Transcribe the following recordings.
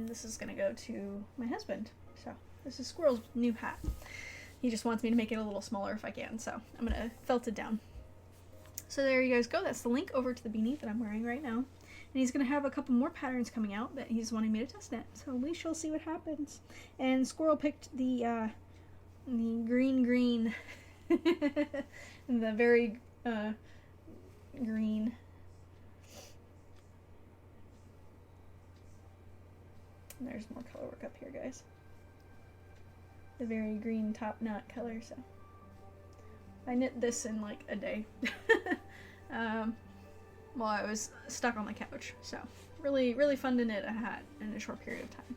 and this is gonna go to my husband. So this is Squirrel's new hat. He just wants me to make it a little smaller if I can, so I'm gonna felt it down. So there you guys go. That's the link over to the beanie that I'm wearing right now. And he's going to have a couple more patterns coming out that he's wanting me to test net. So we shall see what happens. And Squirrel picked the green, the very green. And there's more color work up here, guys. The very green top knot color, so. I knit this in like a day. While I was stuck on the couch, so really fun to knit a hat in a short period of time.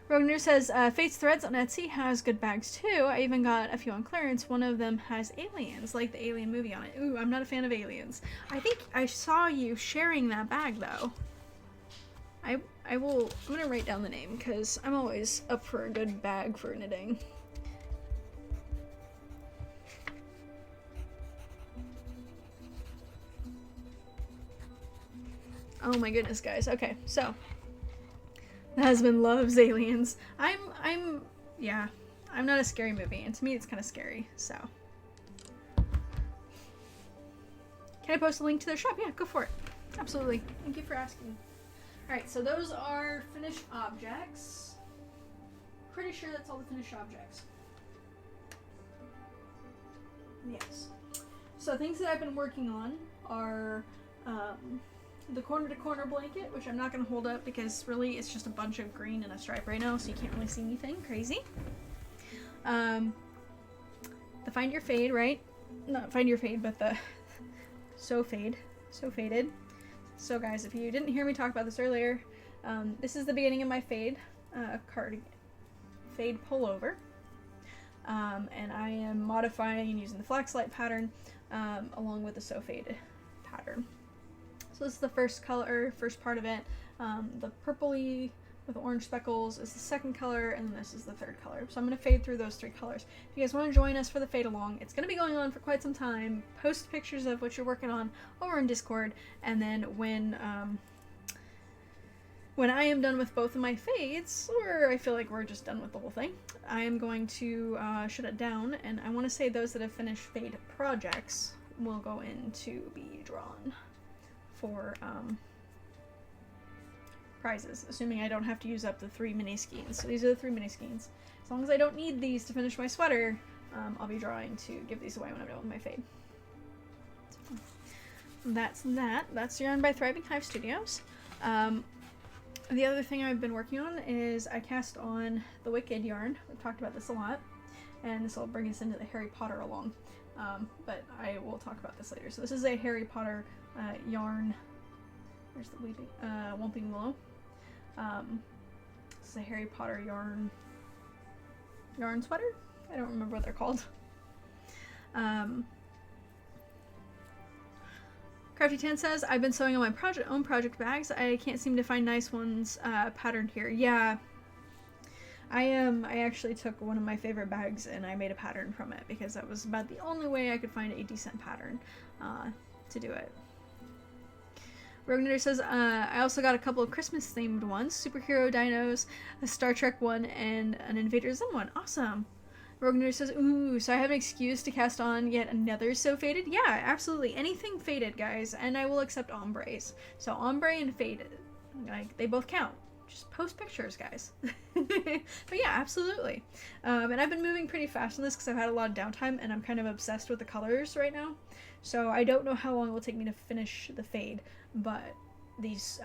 Rogner says, Fate's Threads on Etsy has good bags too. I even got a few on clearance. One of them has aliens, like the Alien movie on it. Ooh, I'm not a fan of aliens. I think I saw you sharing that bag though. I'm gonna write down the name because I'm always up for a good bag for knitting. Oh my goodness, guys. Okay, so the husband loves aliens. Yeah, I'm not a scary movie, and to me it's kind of scary, so. Can I post a link to their shop? Yeah, go for it. Absolutely. Thank you for asking. Alright, so those are finished objects. Pretty sure that's all the finished objects. Yes. So things that I've been working on are, the corner-to-corner blanket, which I'm not going to hold up because really it's just a bunch of green and a stripe right now, so you can't really see anything crazy. The Find Your Fade, right? Not Find Your Fade, but the So Faded. So guys, if you didn't hear me talk about this earlier, this is the beginning of my fade pullover. And I am modifying and using the Flaxlight pattern along with the So Fade pattern. So this is the first color, first part of it. The purpley with orange speckles is the second color, and then this is the third color. So I'm going to fade through those three colors. If you guys want to join us for the fade along, it's going to be going on for quite some time. Post pictures of what you're working on over in Discord, and then when I am done with both of my fades, or I feel like we're just done with the whole thing, I am going to shut it down, and I want to say those that have finished fade projects will go in to be drawn for prizes, assuming I don't have to use up the 3 mini skeins. So these are the 3 mini skeins. As long as I don't need these to finish my sweater, I'll be drawing to give these away when I'm done with my fade. So that's that. That's Yarn by Thriving Hive Studios. The other thing I've been working on is I cast on the Wicked yarn. We've talked about this a lot, and this will bring us into the Harry Potter along. But I will talk about this later. So this is a Harry Potter yarn. Where's the Whomping Willow? This is a Harry Potter yarn sweater? I don't remember what they're called. Crafty10 says, I've been sewing on my own project bags. I can't seem to find nice ones patterned here. Yeah. I actually took one of my favorite bags and I made a pattern from it because that was about the only way I could find a decent pattern to do it. Rogner says, I also got a couple of Christmas themed ones, superhero dinos, a Star Trek one, and an Invader Zim one. Awesome. Rogner says, ooh, so I have an excuse to cast on yet another So Faded? Yeah, absolutely. Anything faded, guys, and I will accept ombres. So ombre and faded, like, they both count. Just post pictures, guys. But yeah, absolutely. And I've been moving pretty fast on this because I've had a lot of downtime and I'm kind of obsessed with the colors right now. So I don't know how long it will take me to finish the fade, but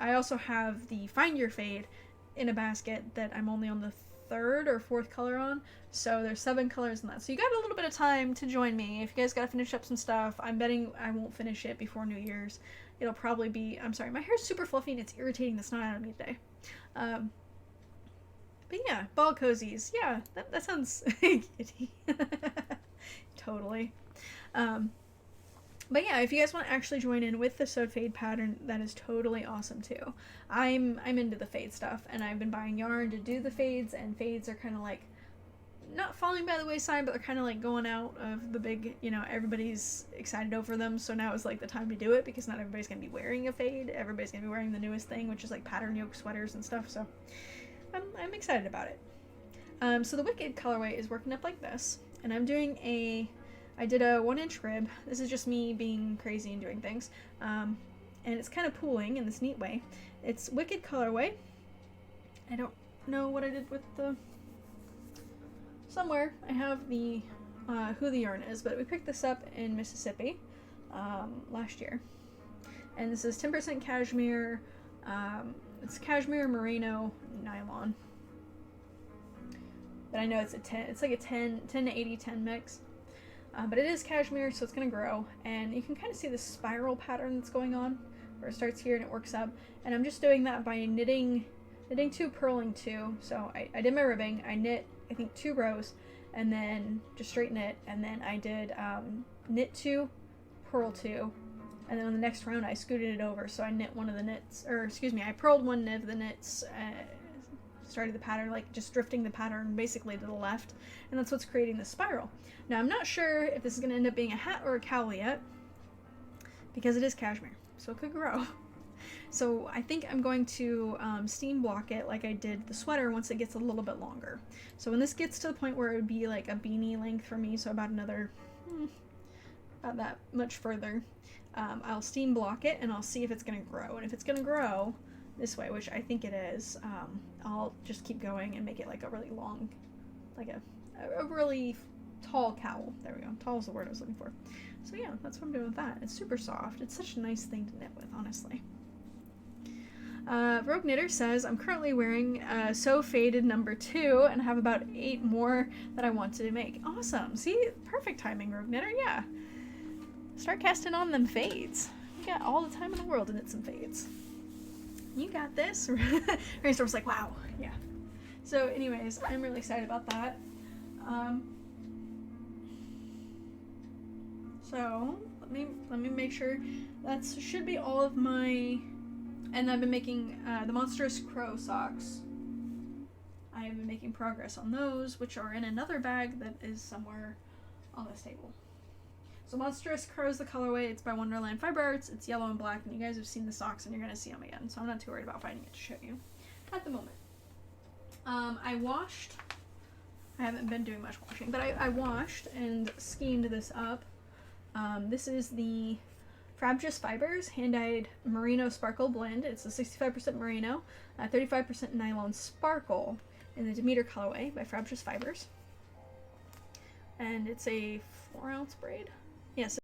I also have the Find Your Fade in a basket that I'm only on the 3rd or 4th color on. So there's 7 colors in that. So you got a little bit of time to join me. If you guys got to finish up some stuff, I'm betting I won't finish it before New Year's. It'll probably be, I'm sorry, my hair's super fluffy and it's irritating the snot out of me today. But yeah, ball cozies. Yeah, that sounds kitty. Totally. But yeah, if you guys want to actually join in with the sewed fade pattern, that is totally awesome too. I'm into the fade stuff, and I've been buying yarn to do the fades, and fades are kind of like not falling by the wayside, but they're kind of like going out of the big, you know, everybody's excited over them, so now is like the time to do it, because not everybody's gonna be wearing a fade. Everybody's gonna be wearing the newest thing, which is like pattern yoke sweaters and stuff, so I'm excited about it. So the Wicked colorway is working up like this, and I'm doing I did a 1-inch rib. This is just me being crazy and doing things, and it's kind of pooling in this neat way. It's Wicked colorway. I don't know what I did with the... Somewhere I have the who the yarn is, but we picked this up in Mississippi last year, and this is 10% cashmere. It's cashmere, merino, nylon, but I know it's a 10. It's like a 10 to 80-10 mix, but it is cashmere, so it's gonna grow, and you can kind of see the spiral pattern that's going on, where it starts here and it works up. And I'm just doing that by knitting 2, purling 2. So I did my ribbing. I knit, I think, 2 rows, and then just straight knit, and then I did knit 2, purl 2, and then on the next round I scooted it over, so I knit one of the knits, or excuse me, I purled one knit of the knits, started the pattern, like just drifting the pattern basically to the left, and that's what's creating the spiral. Now I'm not sure if this is going to end up being a hat or a cowl yet, because it is cashmere, so it could grow. So I think I'm going to steam block it like I did the sweater once it gets a little bit longer. So when this gets to the point where it would be like a beanie length for me, so about another, about that much further, I'll steam block it and I'll see if it's going to grow. And if it's going to grow this way, which I think it is, I'll just keep going and make it like a really long, like a really tall cowl. There we go. Tall is the word I was looking for. So yeah, that's what I'm doing with that. It's super soft. It's such a nice thing to knit with, honestly. Rogue Knitter says, I'm currently wearing So Faded number 2 and have about 8 more that I want to make. Awesome. See, perfect timing, Rogue Knitter. Yeah. Start casting on them fades. You got all the time in the world to knit some fades. You got this. Rainstorm's like, wow. Yeah. So anyways, I'm really excited about that. So let me make sure that should be all of my... And I've been making the Monstrous Crow socks. I have been making progress on those, which are in another bag that is somewhere on this table. So Monstrous Crow is the colorway. It's by Wonderland Fiber Arts. It's yellow and black, and you guys have seen the socks, and you're going to see them again. So I'm not too worried about finding it to show you at the moment. I washed. I haven't been doing much washing, but I washed and schemed this up. This is the Frabjous Fibers hand-dyed merino sparkle blend. It's a 65% merino, 35% nylon sparkle in the Demeter colorway by Frabjous Fibers. And it's a 4-ounce braid. Yes.